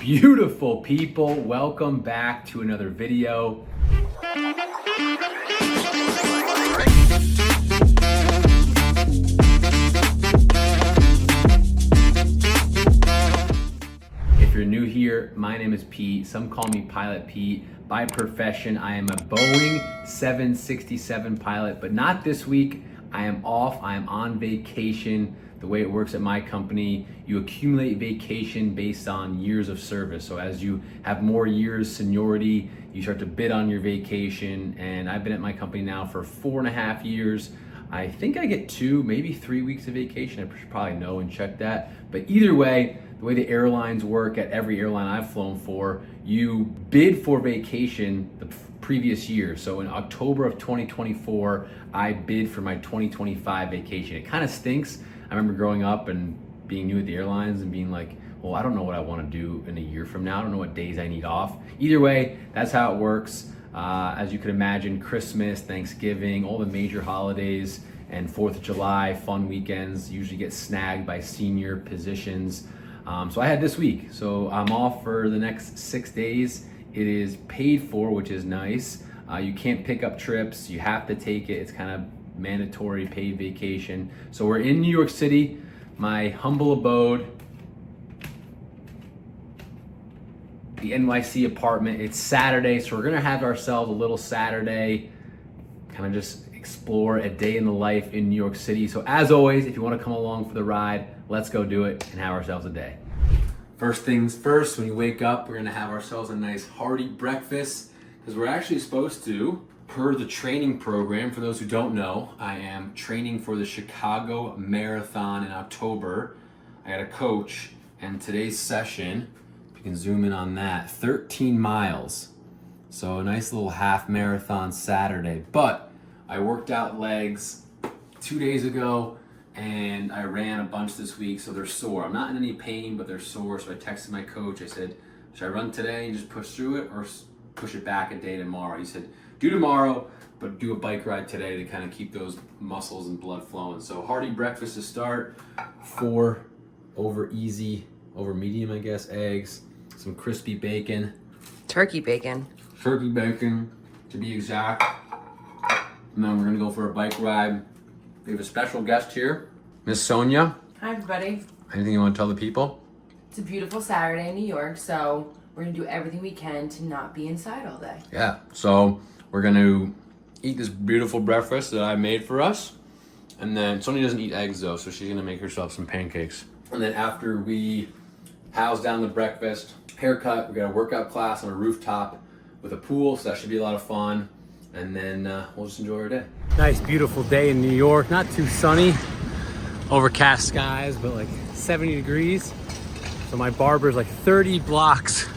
Beautiful people, welcome back to another video. If you're new here, my name is Pete. Some call me Pilot Pete. By profession, I am a Boeing 767 pilot, but not this week. I am off, I am on vacation. The way it works at my company, you accumulate vacation based on years of service. So as you have more years seniority, you start to bid on your vacation. And I've been at my company now for 4.5 years. I think I get 2, maybe 3 weeks of vacation. I should probably know and check that. But either way, the way the airlines work at every airline I've flown for, you bid for vacation the previous year. So in October of 2024, I bid for my 2025 vacation. It kind of stinks. I remember growing up and being new at the airlines and being like, well, I don't know what I want to do in a year from now. I don't know what days I need off. Either way, that's how it works. As you could imagine, Christmas, Thanksgiving, all the major holidays, and 4th of July, fun weekends usually get snagged by senior positions. So I had this week. So I'm off for the next 6 days. It is paid for, which is nice. You can't pick up trips. You have to take it. It's kind of mandatory paid vacation. So we're in New York City, my humble abode, the NYC apartment. It's Saturday, so we're gonna have ourselves a little Saturday, kind of just explore a day in the life in New York City. So as always, if you wanna come along for the ride, let's go do it and have ourselves a day. First things first, when you wake up, we're gonna have ourselves a nice hearty breakfast, because we're actually supposed to, per the training program, for those who don't know, I am training for the Chicago Marathon in October. I got a coach, and today's session, if you can zoom in on that, 13 miles. So a nice little half marathon Saturday. But I worked out legs 2 days ago, and I ran a bunch this week, so they're sore. I'm not in any pain, but they're sore, so I texted my coach. I said, should I run today and just push through it, or push it back a day tomorrow? He said, do tomorrow, but do a bike ride today to kind of keep those muscles and blood flowing. So hearty breakfast to start. 4 over medium, I guess, eggs, some crispy bacon. Turkey bacon, to be exact. And then we're gonna go for a bike ride. We have a special guest here, Miss Sonia. Hi everybody. Anything you want to tell the people? It's a beautiful Saturday in New York, so we're gonna do everything we can to not be inside all day. Yeah, so we're gonna eat this beautiful breakfast that I made for us. And then Sonia doesn't eat eggs though, so she's gonna make herself some pancakes. And then after we house down the breakfast, haircut, we got a workout class on a rooftop with a pool, so that should be a lot of fun. And then we'll just enjoy our day. Nice, beautiful day in New York. Not too sunny, overcast skies, but like 70 degrees. So my barber's like 30 blocks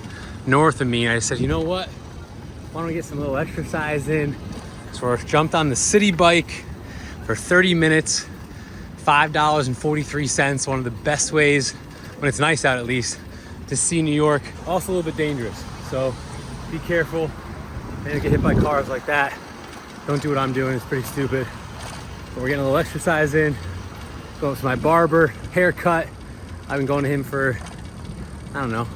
north of me. And I said, you know what? Why don't we get some little exercise in? So I jumped on the city bike for 30 minutes, $5.43. One of the best ways, when it's nice out at least, to see New York. Also a little bit dangerous. So be careful. Maybe get hit by cars like that. Don't do what I'm doing, it's pretty stupid. But we're getting a little exercise in. Going to my barber, haircut. I've been going to him for, I don't know,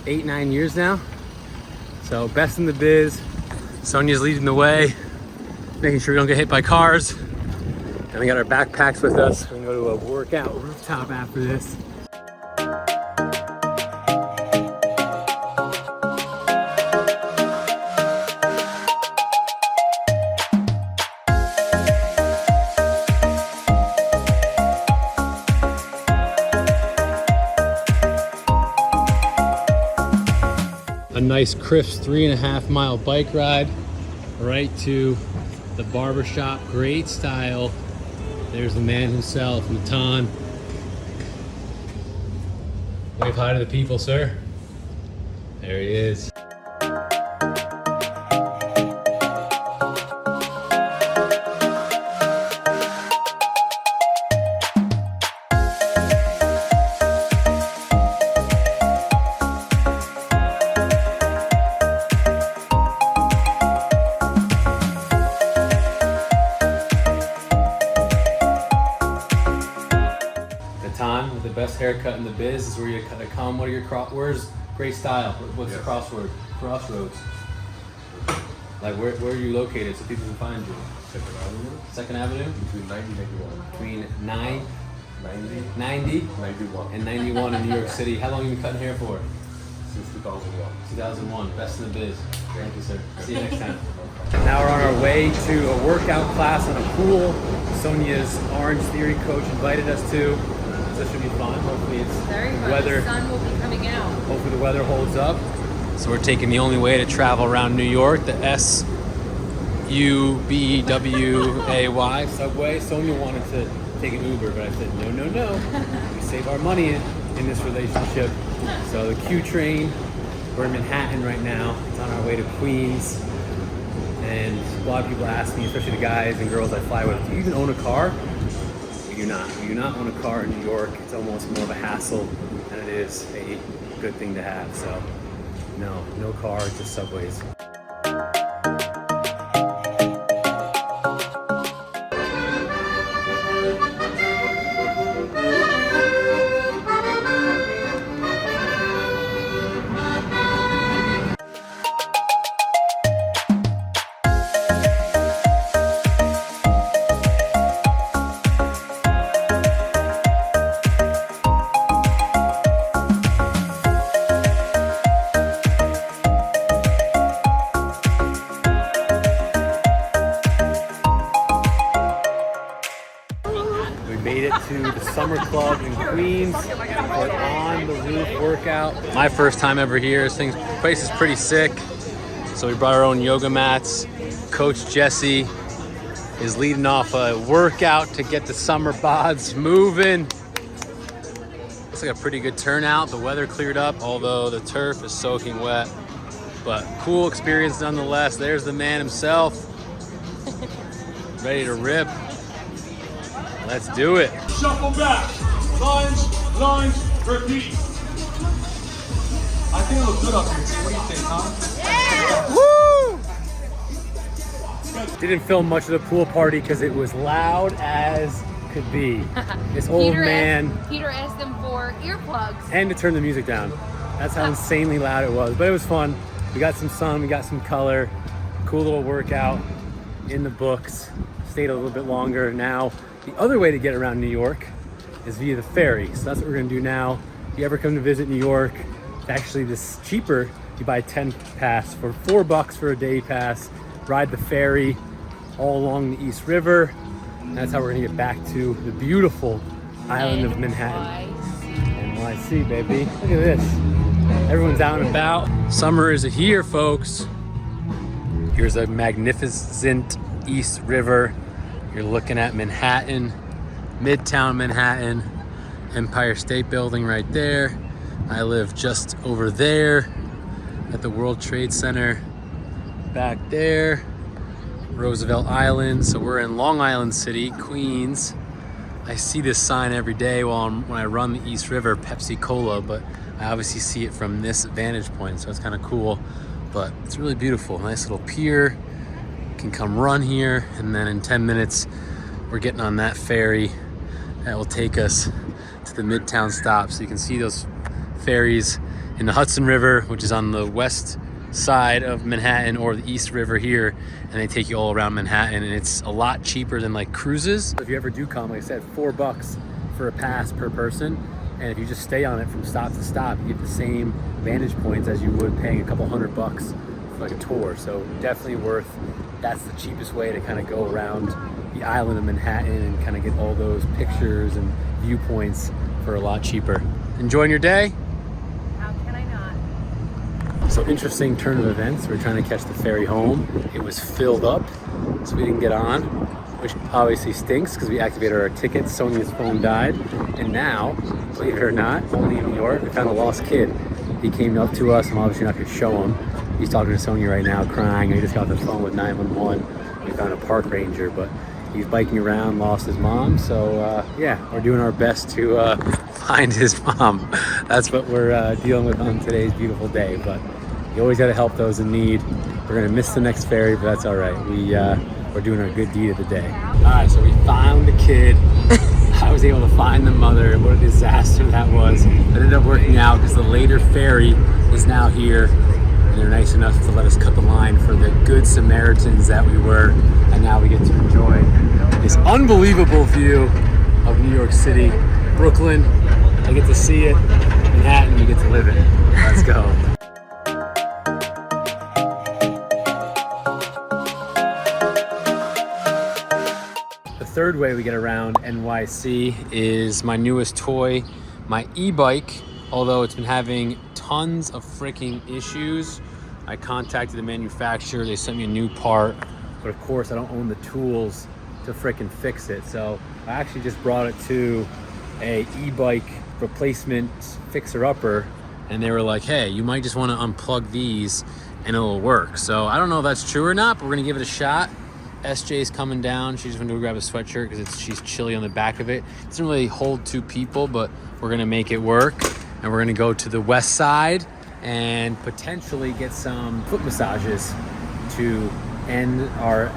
8-9 years now. So best in the biz. Sonia's leading the way, making sure we don't get hit by cars. And we got our backpacks with us. We're gonna go to a workout rooftop after this. A nice crisp 3.5 mile bike ride right to the barber shop. Great style. There's the man himself, Natan. Wave hi to the people, sir. There he is. With the best haircut in the biz. This is where you kind of come. Where's Great style. What's the crossword? Crossroads. Like where are you located so people can find you? 2nd Avenue. 2nd Avenue? Between 90 and 91. Between 90. 91 91. and 91 in New York City. How long have you been cutting hair for? Since 2001. 2001. Best in the biz. Thank you, sir. See you next time. Now we're on our way to a workout class on a pool. Sonia's Orange Theory coach invited us to. So this should be fun. Hopefully it's Very fun. weather. The sun will be coming out. Hopefully the weather holds up. So we're taking the only way to travel around New York, the SUBWAY subway. Sonia wanted to take an Uber, but I said no. We save our money in this relationship. So the Q train, we're in Manhattan right now. It's on our way to Queens. And a lot of people ask me, especially the guys and girls I fly with, do you even own a car? We do not. We do not own a car in New York. It's almost more of a hassle than it is a good thing to have. So no car, just subways. To the summer club in Queens for an on the roof workout. My first time ever here. This place is pretty sick. So we brought our own yoga mats. Coach Jesse is leading off a workout to get the summer bods moving. Looks like a pretty good turnout. The weather cleared up, although the turf is soaking wet. But cool experience nonetheless. There's the man himself. Ready to rip. Let's do it. Shuffle back. Lunge, repeat. I think it looks good up here. What do you think, huh? Woo! Didn't film much of the pool party because it was loud as could be. This old man. Peter asked them for earplugs. And to turn the music down. That's how insanely loud it was. But it was fun. We got some sun, we got some color. Cool little workout in the books. Stayed a little bit longer. Now, the other way to get around New York is via the ferry. So that's what we're gonna do now. If you ever come to visit New York, actually this is cheaper. You buy a 10 pass for $4 for a day pass. Ride the ferry all along the East River. And that's how we're gonna get back to the beautiful island of Manhattan. NYC, baby. Look at this. Everyone's out and about. Summer is here, folks. Here's a magnificent East River. You're looking at Manhattan, Midtown Manhattan, Empire State Building right there. I live just over there at the World Trade Center. Back there, Roosevelt Island. So we're in Long Island City, Queens. I see this sign every day when I run the East River, Pepsi Cola, but I obviously see it from this vantage point, so it's kind of cool. But it's really beautiful. Nice little pier. Can come run here, and then in 10 minutes we're getting on that ferry that will take us to the Midtown stop. So you can see those ferries in the Hudson River, which is on the west side of Manhattan, or the East River here, and they take you all around Manhattan, and it's a lot cheaper than like cruises. If you ever do come, like I said, $4 for a pass per person, and if you just stay on it from stop to stop, you get the same vantage points as you would paying a couple $100 for like a tour. So definitely worth. That's the cheapest way to kind of go around the island of Manhattan and kind of get all those pictures and viewpoints for a lot cheaper. Enjoying your day? How can I not? So interesting turn of events. We're trying to catch the ferry home. It was filled up, so we didn't get on, which obviously stinks because we activated our tickets. Sonia's phone died. And now, believe it or not, only in New York, we found a lost kid. He came up to us. I'm obviously not gonna show him. He's talking to Sonia right now, crying. He just got the phone with 911. We found a park ranger, but he's biking around, lost his mom. So yeah, we're doing our best to find his mom. That's what we're dealing with on today's beautiful day. But you always gotta help those in need. We're gonna miss the next ferry, but that's all right. We're doing our good deed of the day. All right, so we found a kid. I was able to find the mother. What a disaster that was. It ended up working out because the later ferry is now here, and they're nice enough to let us cut the line for the good Samaritans that we were, and now we get to enjoy this unbelievable view of New York City, Brooklyn. I get to see it. Manhattan, you get to live it. Let's go. The third way we get around NYC is my newest toy, my e-bike. Although it's been having tons of freaking issues. I contacted the manufacturer, they sent me a new part, but of course I don't own the tools to freaking fix it. So I actually just brought it to a e-bike replacement fixer-upper, and they were like, hey, you might just want to unplug these and it'll work. So I don't know if that's true or not, but we're gonna give it a shot. SJ's coming down. She just went to go grab a sweatshirt because she's chilly on the back of it. It doesn't really hold two people, but we're gonna make it work. And we're gonna go to the west side and potentially get some foot massages to end our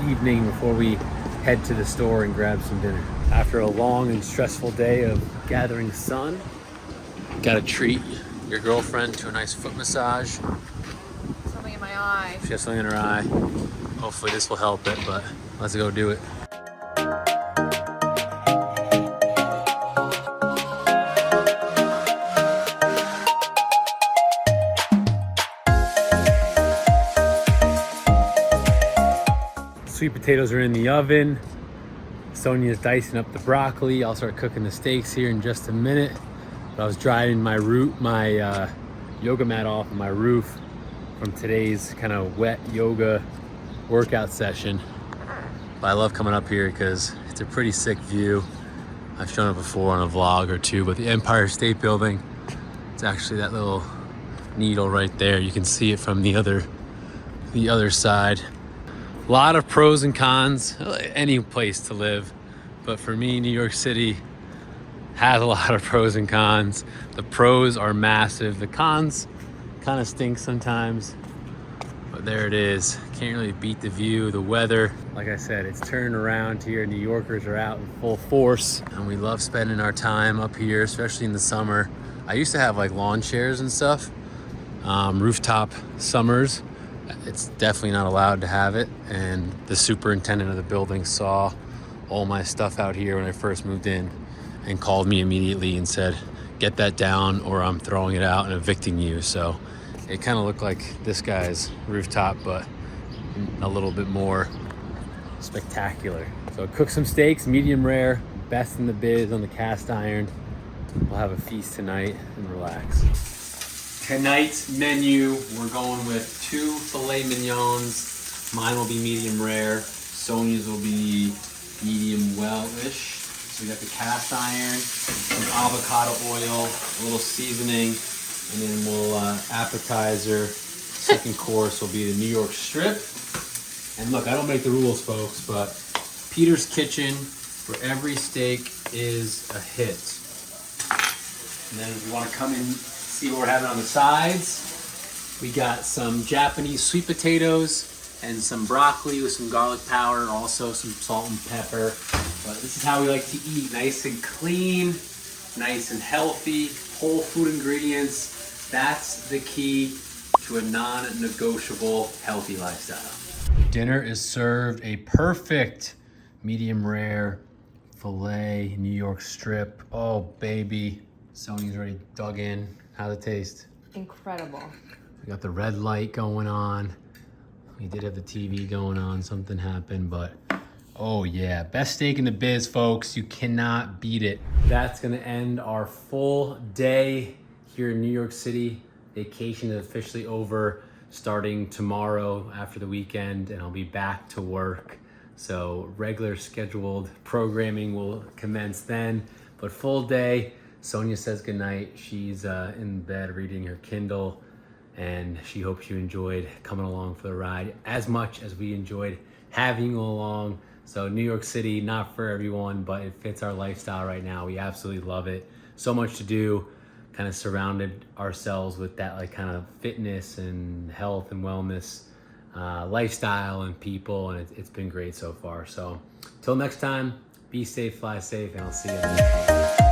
evening before we head to the store and grab some dinner. After a long and stressful day of gathering sun, gotta treat your girlfriend to a nice foot massage. Something in my eye. She has something in her eye. Hopefully this will help it, but let's go do it. Sweet potatoes are in the oven. Sonia's dicing up the broccoli. I'll start cooking the steaks here in just a minute. But I was drying my yoga mat off on my roof from today's kind of wet yoga workout session. But I love coming up here because it's a pretty sick view. I've shown it before on a vlog or two, but the Empire State Building, it's actually that little needle right there. You can see it from the other side. A lot of pros and cons, any place to live. But for me, New York City has a lot of pros and cons. The pros are massive. The cons kind of stink sometimes. But there it is. Can't really beat the view, the weather. Like I said, it's turning around here. New Yorkers are out in full force. And we love spending our time up here, especially in the summer. I used to have like lawn chairs and stuff. Rooftop summers. It's definitely not allowed to have it, and the superintendent of the building saw all my stuff out here when I first moved in and called me immediately and said, get that down or I'm throwing it out and evicting you. So it kind of looked like this guy's rooftop, but a little bit more spectacular. So cook some steaks, medium rare, best in the biz on the cast iron. We'll have a feast tonight and relax. Tonight's menu, we're going with 2 filet mignons. Mine will be medium rare. Sonia's will be medium well-ish. So we got the cast iron, some avocado oil, a little seasoning, and then we'll appetizer. Second course will be the New York strip. And look, I don't make the rules, folks, but Peter's Kitchen for every steak is a hit. And then if you want to come in, see what we're having on the sides. We got some Japanese sweet potatoes and some broccoli with some garlic powder, also some salt and pepper. But this is how we like to eat, nice and clean, nice and healthy, whole food ingredients. That's the key to a non-negotiable healthy lifestyle. Dinner is served, a perfect medium rare filet New York strip. Oh baby, Sonia's already dug in. How's it taste? Incredible. We got the red light going on. We did have the TV going on. Something happened, but oh yeah. Best steak in the biz, folks. You cannot beat it. That's gonna end our full day here in New York City. Vacation is officially over starting tomorrow after the weekend, and I'll be back to work. So regular scheduled programming will commence then, but full day. Sonia says goodnight. She's in bed reading her Kindle, and she hopes you enjoyed coming along for the ride as much as we enjoyed having you along. So New York City, not for everyone, but it fits our lifestyle right now. We absolutely love it. So much to do, kind of surrounded ourselves with that like kind of fitness and health and wellness lifestyle and people, and it's been great so far. So till next time, be safe, fly safe, and I'll see you next time.